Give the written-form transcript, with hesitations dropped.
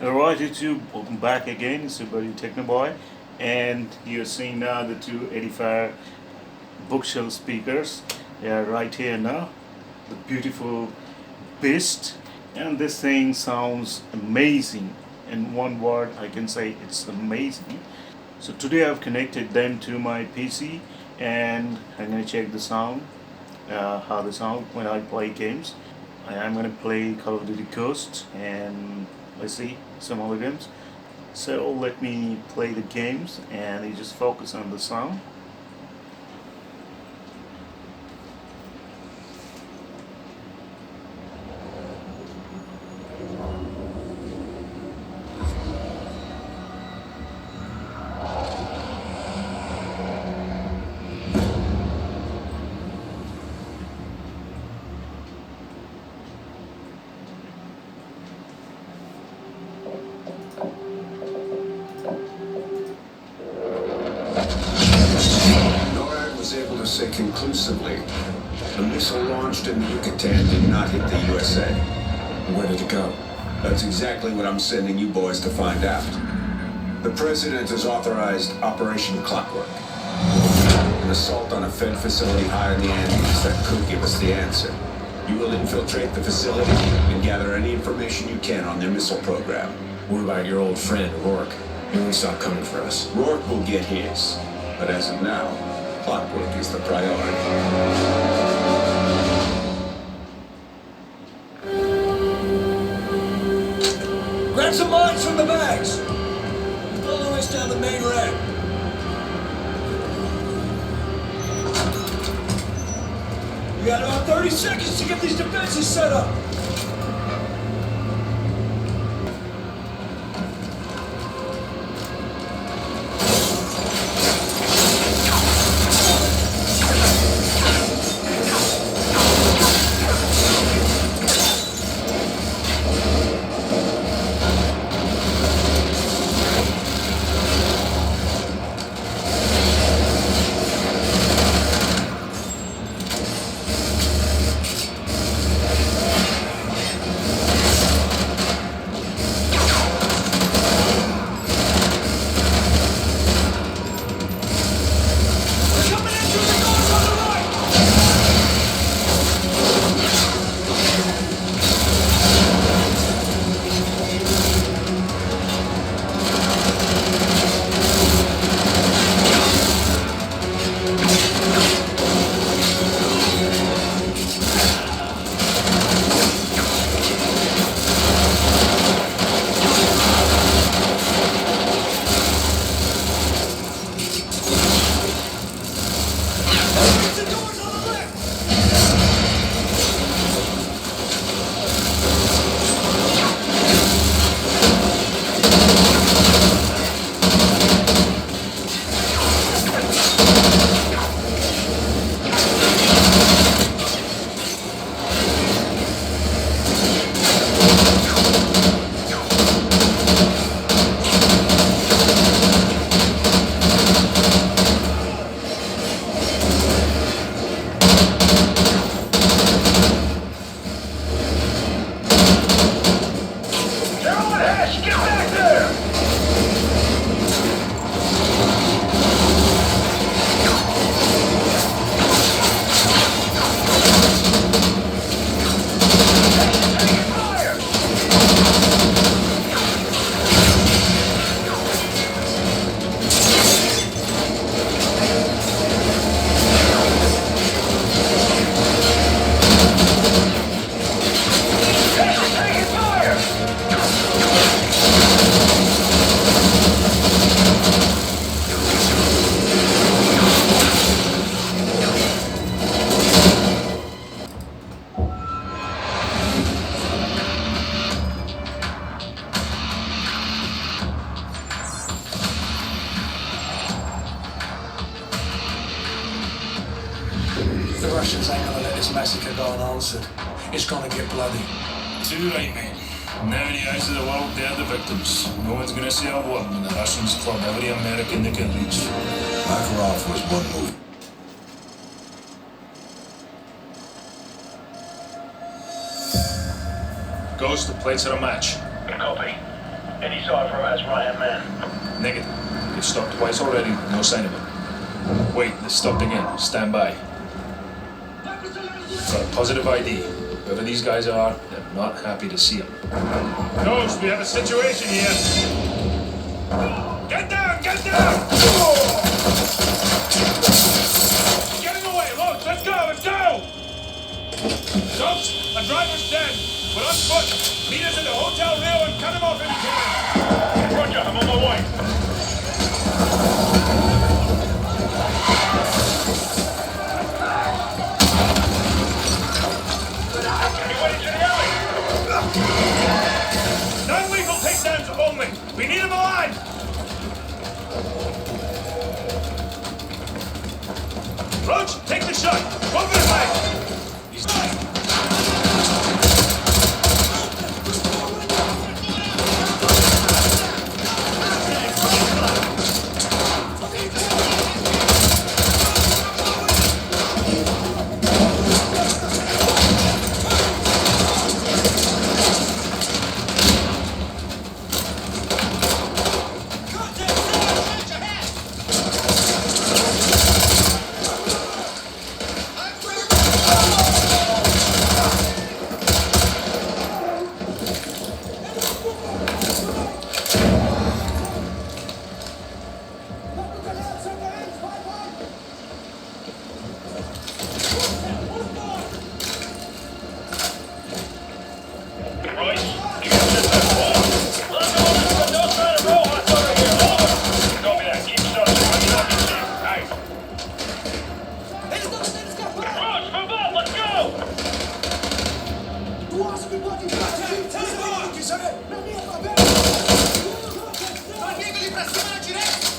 Alright YouTube, welcome back again. It's your buddy Technoboy, and you're seeing now the two Edifier bookshelf speakers. They are right here now. The beautiful beast, and this thing sounds amazing. In one word I can say it's amazing. So today I've connected them to my PC and I'm going to check the sound, how they sound when I play games. I'm going to play Call of Duty Ghosts and let's see some other games. So let me play the games and you just focus on the sound. Say conclusively, the missile launched in the Yucatan did not hit the USA. Where did it go? That's exactly what I'm sending you boys to find out. The President has authorized Operation Clockwork, an assault on a Fed facility high in the Andes that could give us the answer. You will infiltrate the facility and gather any information you can on their missile program. What about your old friend, Rourke? He won't stop coming for us. Rourke will get his, but as of now, Clockwork is the priority. Grab some mines from the bags! All the way down the main ramp. You got about 30 seconds to get these defenses set up. The Russians ain't gonna let this massacre go unanswered. It's gonna get bloody. Too right, mate. Now in the eyes of the world, they're the victims. No one's gonna say a word when the Russians club every American they can reach. Makarov was one move. Ghost, the plates are a match. Copy. Any sign from us, right-hand man? Negative. They've stopped twice already, no sign of him. Wait, they stopped again. Stand by. Got a positive ID. Whoever these guys are, they're not happy to see him. Ghost, we have a situation here. Get down! Get down! Getting away, Roach! Let's go! Let's go! Ghost, a driver's dead. We're on foot. Meet us at the Hotel Rio and cut him off if you can. Roger, I'm on my way. Anybody to the alley? Non-lethal takedowns only. We need him alive. Roach, take the shot. Go for his leg. He's dying. Manegoli pra cima na direita!